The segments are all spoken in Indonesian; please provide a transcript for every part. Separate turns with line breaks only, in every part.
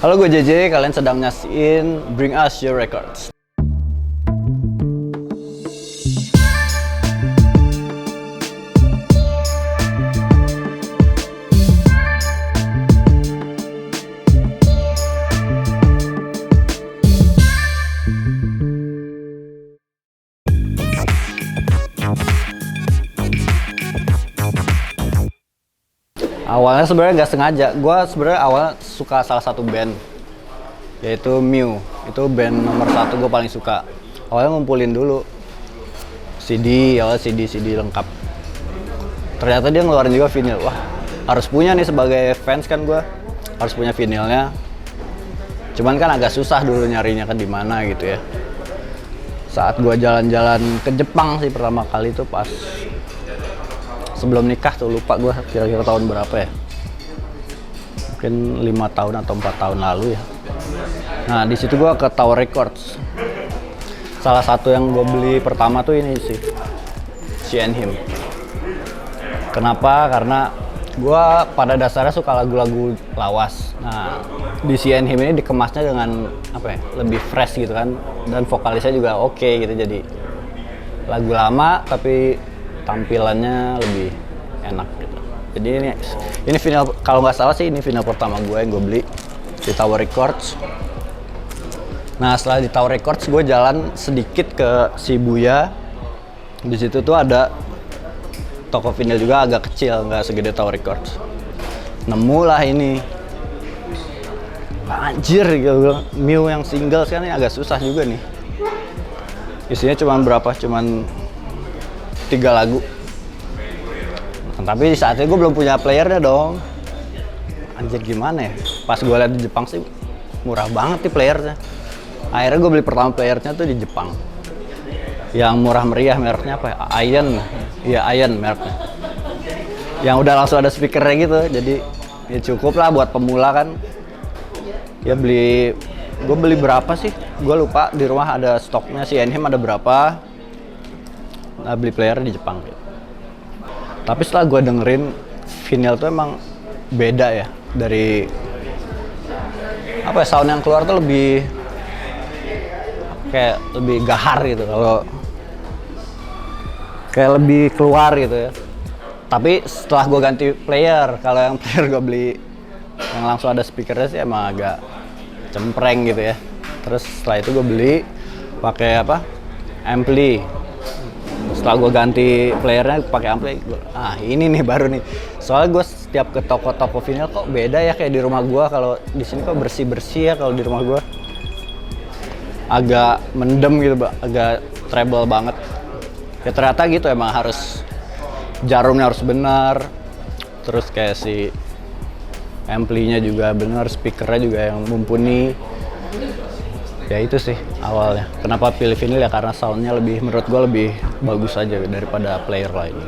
Halo, gue JJ, kalian sedang nyasiin Bring Us Your Records. Awalnya sebenarnya nggak sengaja, gue sebenarnya awalnya suka salah satu band, yaitu Mew. Itu band nomor 1 gue paling suka. Awalnya ngumpulin dulu CD, CD lengkap. Ternyata dia ngeluarin juga vinyl. Wah, harus punya nih sebagai fans kan, gue harus punya vinylnya. Cuman kan agak susah dulu nyarinya kan di mana gitu ya. Saat gue jalan-jalan ke Jepang sih pertama kali itu pas sebelum nikah tuh, lupa gue kira-kira tahun berapa ya, mungkin 5 tahun atau 4 tahun lalu ya. Nah di situ gue ke Tower Records. Salah satu yang gue beli pertama tuh ini sih, She and Him. Kenapa? Karena gue pada dasarnya suka lagu-lagu lawas. Nah di She and Him ini dikemasnya dengan apa ya, lebih fresh gitu kan, dan vokalisnya juga oke gitu. Jadi lagu lama tapi tampilannya lebih enak gitu. Jadi ini vinyl, kalau nggak salah sih ini vinyl pertama gue yang gue beli di Tower Records. Nah setelah di Tower Records gue jalan sedikit ke Shibuya. Di situ tuh ada toko vinyl juga, agak kecil, nggak segede Tower Records. Nemu lah ini, anjir gitu, Mew yang single kan ini agak susah juga nih. Isinya cuman berapa? Cuman 3 lagu. Nah, tapi di saat itu gue belum punya playernya dong. Anjir gimana ya? Pas gue lihat di Jepang sih murah banget nih playernya. Akhirnya gue beli pertama playernya tuh di Jepang. Yang murah meriah, mereknya apa ya? Ion. Iya Ion mereknya. Yang udah langsung ada speakernya gitu. Jadi ya cukup lah buat pemula kan. Ya gue beli berapa sih? Gue lupa, di rumah ada stoknya si Enhim ada berapa. Nah, beli player di Jepang gitu. Tapi setelah gue dengerin vinyl tuh emang beda ya, dari apa ya, sound yang keluar tuh lebih kayak lebih gahar gitu, kalau kayak lebih keluar gitu ya. Tapi setelah gue ganti player, kalau yang player gue beli yang langsung ada speakernya sih emang agak cempreng gitu ya. Terus setelah itu gue beli pakai apa, ampli. Setelah gue ganti playernya pakai ampli, ini nih baru nih. Soalnya gue setiap ke toko-toko vinyl kok beda ya kayak di rumah gue. Kalau di sini kok bersih-bersih ya, kalau di rumah gue agak mendem gitu, agak treble banget. Ya ternyata gitu, emang harus jarumnya harus benar, terus kayak si amplinya juga benar, speakernya juga yang mumpuni. Ya itu sih awalnya. Kenapa pilih vinyl ya, karena soundnya lebih, menurut gue lebih bagus aja daripada player lain.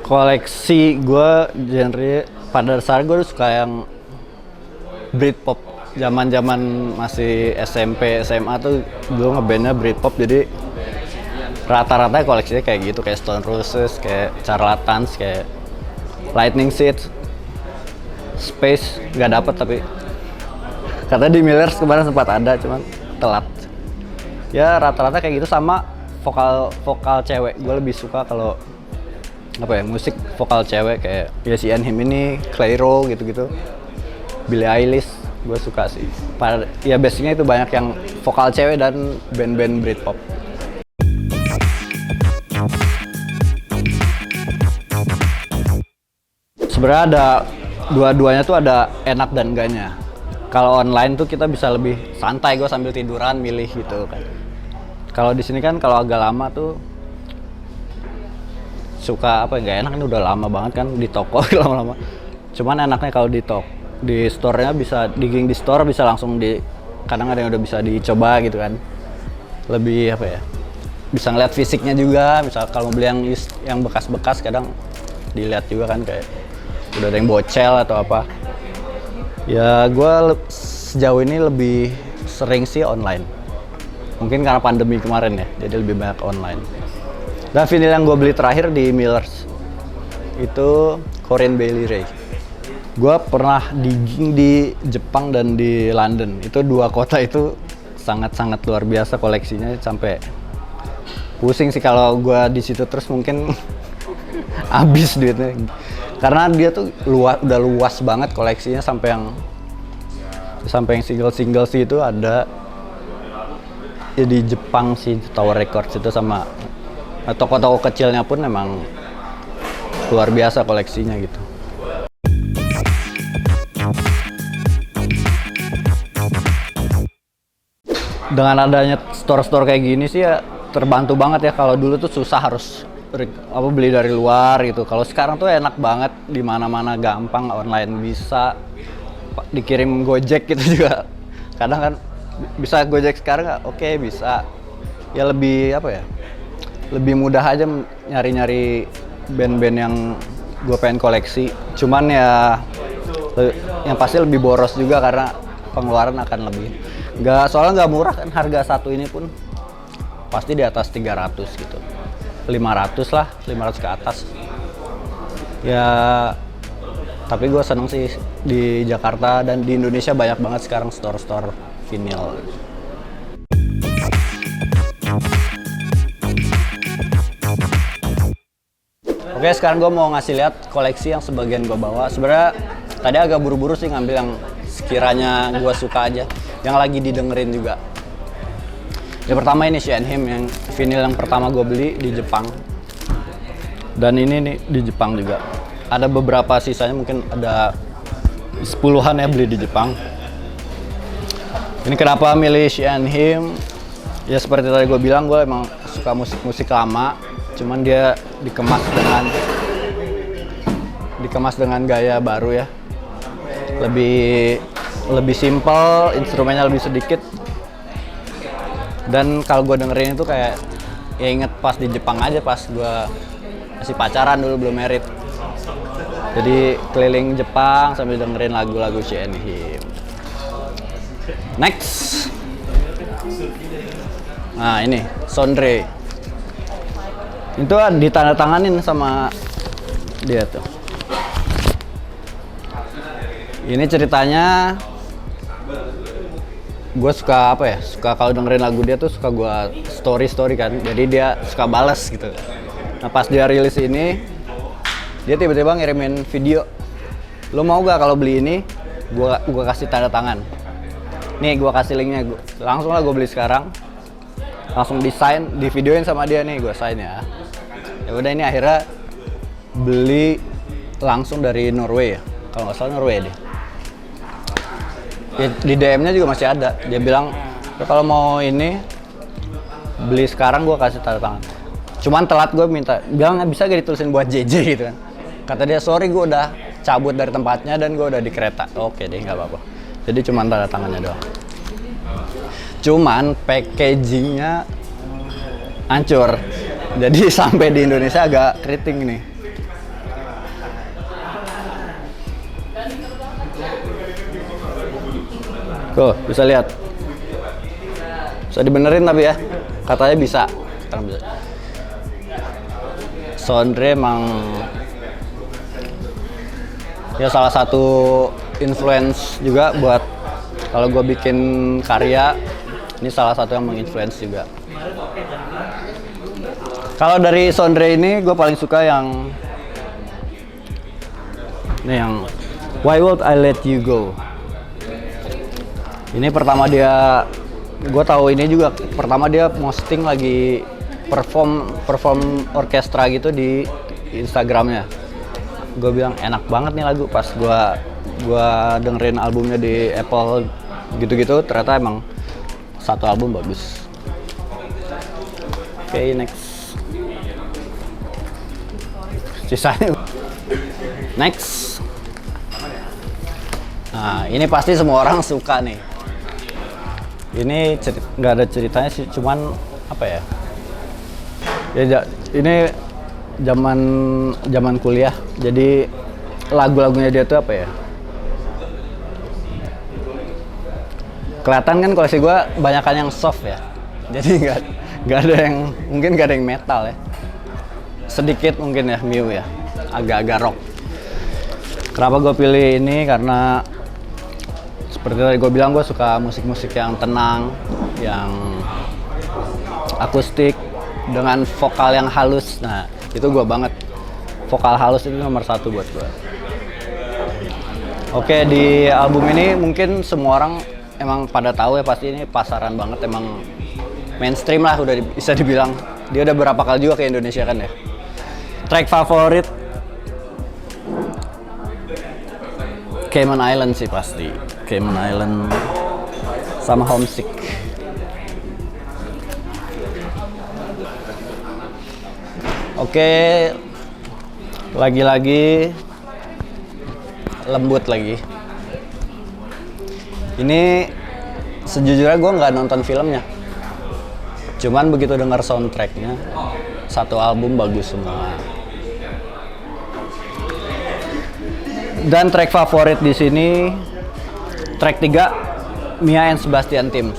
Koleksi gue genre, pada dasarnya gue suka yang Britpop. Zaman masih SMP, SMA tuh gue ngebandnya Britpop, jadi rata-rata koleksinya kayak gitu, kayak Stone Roses, kayak Charlatans, kayak Lightning Seeds. Space nggak dapet, tapi katanya di Millers kemarin sempat ada, cuman telat. Ya rata-rata kayak gitu, sama vokal cewek. Gue lebih suka kalau apa ya, musik vokal cewek kayak ya si Enhim ini, Clairo gitu-gitu, Billie Eilish, gue suka sih. Ya basicnya itu banyak yang vokal cewek dan band-band Britpop. Sebenarnya ada dua-duanya tuh, ada enak dan enggaknya. Kalau online tuh kita bisa lebih santai, gue sambil tiduran milih gitu kan. Kalau di sini kan kalau agak lama tuh suka apa, nggak enak, ini udah lama banget kan di toko lama-lama. Cuman enaknya kalau di store-nya bisa digging, di store bisa langsung kadang ada yang udah bisa dicoba gitu kan. Lebih apa ya, bisa ngeliat fisiknya juga. Misal kalau beli yang bekas-bekas kadang dilihat juga kan, kayak udah ada yang bocel atau apa. Ya gue sejauh ini lebih sering sih online. Mungkin karena pandemi kemarin ya, jadi lebih banyak online. Dan vinyl yang gue beli terakhir di Millers. itu Corinne Bailey Rae. Gue pernah digging di Jepang dan di London. Itu dua kota itu sangat-sangat luar biasa koleksinya, sampai pusing sih kalau gue di situ terus mungkin habis duitnya. Karena dia tuh udah luas banget koleksinya, sampai yang single sih itu ada ya di Jepang sih, Tower Records itu, sama toko-toko kecilnya pun memang luar biasa koleksinya gitu. Dengan adanya store-store kayak gini sih ya terbantu banget ya. Kalau dulu tuh susah, harus beli dari luar gitu. Kalau sekarang tuh enak banget, di mana-mana gampang, online bisa, dikirim Gojek gitu juga. Kadang kan bisa Gojek sekarang nggak? Oke, bisa. Ya lebih lebih mudah aja nyari-nyari band-band yang gue pengen koleksi. Cuman ya yang pasti lebih boros juga karena pengeluaran akan lebih. Soalnya nggak murah kan, harga satu ini pun pasti di atas 300 gitu. 500 lah, 500 ke atas. Ya, tapi gue seneng sih di Jakarta dan di Indonesia banyak banget sekarang store-store vinyl. Oke, sekarang gue mau ngasih lihat koleksi yang sebagian gue bawa. Sebenarnya tadi agak buru-buru sih ngambil yang sekiranya gue suka aja, yang lagi didengerin juga. Yang pertama ini Sheehan Hymn, yang vinyl yang pertama gue beli di Jepang. Dan ini nih di Jepang juga. Ada beberapa sisanya, mungkin ada 10-an ya beli di Jepang. Ini kenapa milih Sheehan Hymn? Ya seperti tadi gue bilang, gue emang suka musik-musik lama. Cuman dia dikemas dengan gaya baru ya. Lebih simpel, instrumennya lebih sedikit. Dan kalau gue dengerin itu kayak ya inget pas di Jepang aja, pas gue masih pacaran dulu, belum married. Jadi keliling Jepang sambil dengerin lagu-lagu Sheehan Hymn. Next. Nah ini Sondre. Itu ditandatanganin sama dia tuh. Ini ceritanya, gue suka suka kalau dengerin lagu dia tuh suka gue story kan, jadi dia suka balas gitu. Nah pas dia rilis ini, dia tiba-tiba ngirimin video, lo mau gak kalau beli ini, gue kasih tanda tangan. Nih gue kasih linknya, langsung lah gue beli sekarang, langsung desain, di videoin sama dia nih, gue sign ya. Ya udah, ini akhirnya beli langsung dari Norway ya, kalau nggak salah Norway deh. Ya, di DM-nya juga masih ada. Dia bilang, kalau mau ini beli sekarang gue kasih tanda tangan. Cuman telat, gue minta, bilang bisa gak ditulisin buat JJ gitu kan. Kata dia, sorry gue udah cabut dari tempatnya dan gue udah di kereta. Oke deh, nggak apa-apa. Jadi cuman tanda tangannya doang. Cuman packagingnya hancur. Jadi sampai di Indonesia agak keriting nih. Tuh, bisa lihat. Bisa dibenerin tapi ya. Katanya bisa. Sondre emang ya salah satu influence juga buat kalau gue bikin karya. Ini salah satu yang menginfluence juga. Kalau dari Sondre ini gue paling suka yang ini, yang Why Would I Let You Go. Ini pertama dia, gue tahu ini juga pertama dia posting lagi perform orkestra gitu di Instagramnya. Gue bilang enak banget nih lagu, pas gue dengerin albumnya di Apple gitu-gitu, ternyata emang satu album bagus. Oke, next. Sisanya next. Nah ini pasti semua orang suka nih. Ini nggak ada ceritanya sih, cuman apa ya? Ya ini zaman kuliah, jadi lagu-lagunya dia tuh apa ya? Kelihatan kan koleksi gue banyakan yang soft ya, jadi nggak ada yang, mungkin nggak ada yang metal ya. Sedikit mungkin ya Mew ya. agak-agak rock. Kenapa gue pilih ini? Karena seperti tadi gue bilang, gue suka musik-musik yang tenang, yang akustik dengan vokal yang halus. Nah, itu gue banget. Vokal halus itu nomor 1 buat gue. Oke, di album ini mungkin semua orang emang pada tahu ya, pasti ini pasaran banget, emang mainstream lah, udah bisa dibilang. Dia udah berapa kali juga ke Indonesia kan ya. Track favorit Cayman Island sih pasti. Cayman Island sama Homesick. Oke, lagi-lagi lembut lagi. Ini sejujurnya gue nggak nonton filmnya, cuman begitu dengar soundtracknya, satu album bagus semua. Dan track favorit di sini track 3, Mia and Sebastian Teams.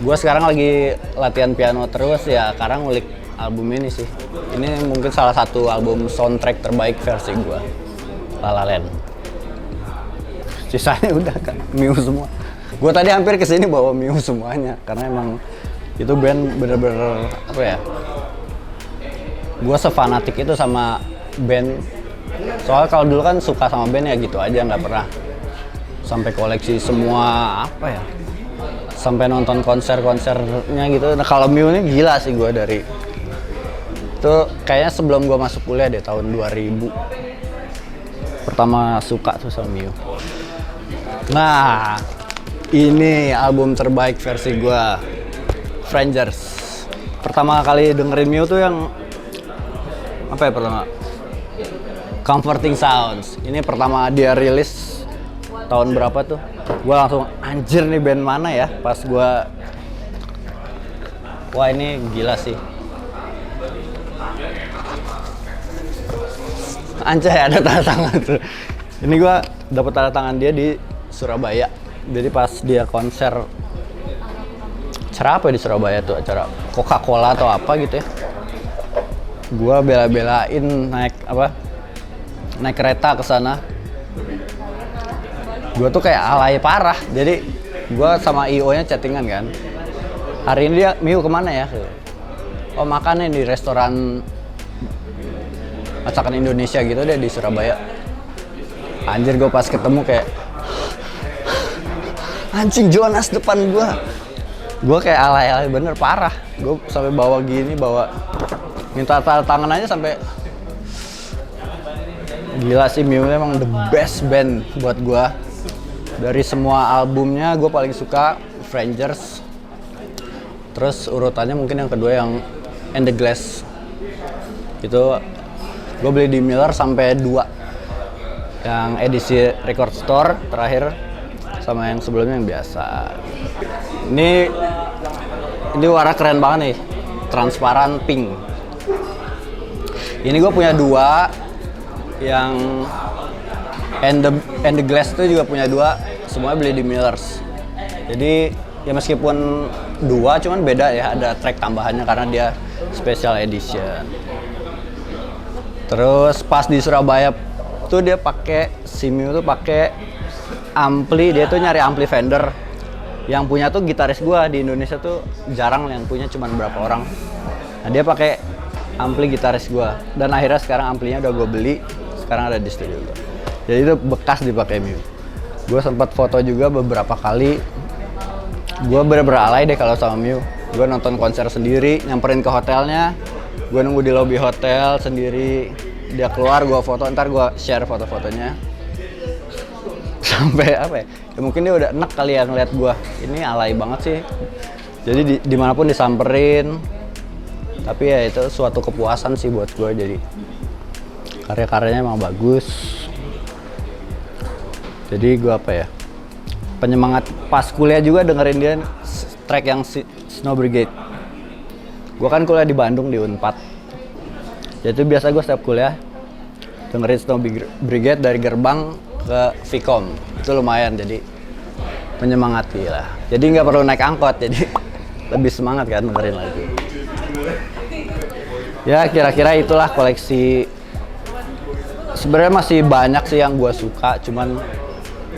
Gue sekarang lagi latihan piano terus ya, karena ngulik album ini sih. Ini mungkin salah satu album soundtrack terbaik versi gue, La La Land. Sisanya udah kan Mew semua. Gue tadi hampir kesini bawa Mew semuanya, karena emang itu band bener-bener apa ya, gue sefanatik itu sama band. Soalnya kalau dulu kan suka sama band ya gitu aja, nggak pernah sampai koleksi semua apa ya, sampai nonton konser-konsernya gitu. Nah kalau Mew ini gila sih, gue dari itu kayaknya sebelum gue masuk kuliah deh, tahun 2000 pertama suka tuh sama Mew. Nah, ini album terbaik versi gue, Strangers. Pertama kali dengerin Mew tuh yang apa ya, pertama Comforting Sounds. Ini pertama dia rilis tahun berapa tuh? Gue langsung anjir nih band mana ya? Pas gue, wah ini gila sih. Anjay, ada tanda tangan tuh. Ini gue dapet tanda tangan dia di Surabaya. Jadi pas dia konser, acara apa ya di Surabaya tuh, acara Coca-Cola atau apa gitu ya. Gua bela-belain naik kereta ke sana. Gua tuh kayak alay parah. Jadi gua sama IO-nya chattingan kan. Hari ini dia Mew kemana ya? Oh makan nih di restoran masakan Indonesia gitu deh di Surabaya. Anjir, gue pas ketemu kayak anjing Jonas depan gue kayak alay-alay bener parah. Gue sampai bawa gini, minta tanda tangan aja sampai. Gila sih, Mew emang the best band buat gue. Dari semua albumnya gue paling suka Strangers. Terus urutannya mungkin yang kedua yang And the Glass. Itu gue beli di Miller sampai 2. Yang edisi record store terakhir sama yang sebelumnya yang biasa. Ini warna keren banget nih, transparan pink. Ini gue punya 2, yang and the Glass itu juga punya 2, semuanya beli di Millers. Jadi ya meskipun 2 cuman beda ya, ada track tambahannya karena dia special edition. Terus pas di Surabaya tuh dia si Mew tuh pakai ampli, dia tuh nyari ampli Fender. Yang punya tuh gitaris gua di Indonesia tuh jarang yang punya, cuman berapa orang. Nah dia pakai ampli gitaris gua, dan akhirnya sekarang amplinya udah gua beli, sekarang ada di studio gua. Jadi itu bekas dipakai Mew. Gua sempat foto juga beberapa kali. Gua bener-bener alay deh kalau sama Mew. Gua nonton konser sendiri, nyamperin ke hotelnya. Gue nunggu di lobi hotel sendiri, dia keluar, gue foto, ntar gue share foto-fotonya. Sampai apa ya, ya mungkin dia udah enak kali ya ngeliat gue. Ini alay banget sih. Jadi dimanapun disamperin. Tapi ya itu suatu kepuasan sih buat gue. Jadi karya-karyanya emang bagus. Jadi gue apa ya, penyemangat pas kuliah juga dengerin dia track yang Snow Brigade. Gue kan kuliah di Bandung di Unpad. Jadi biasa gue setiap kuliah dengerin Snow Brigade dari gerbang ke Vcom. Itu lumayan, jadi menyemangati lah. Jadi nggak perlu naik angkot, jadi lebih semangat kan dengerin lagu. Ya kira-kira itulah koleksi Sebenarnya masih banyak sih yang gue suka, cuman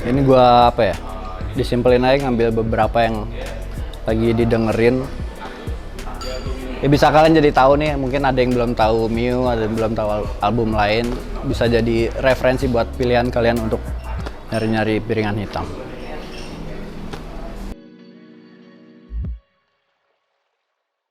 ini gue apa ya, disimpelin aja ngambil beberapa yang lagi didengerin. Ya bisa kalian jadi tahu nih, mungkin ada yang belum tahu Mew, ada yang belum tahu album lain, bisa jadi referensi buat pilihan kalian untuk nyari-nyari piringan hitam.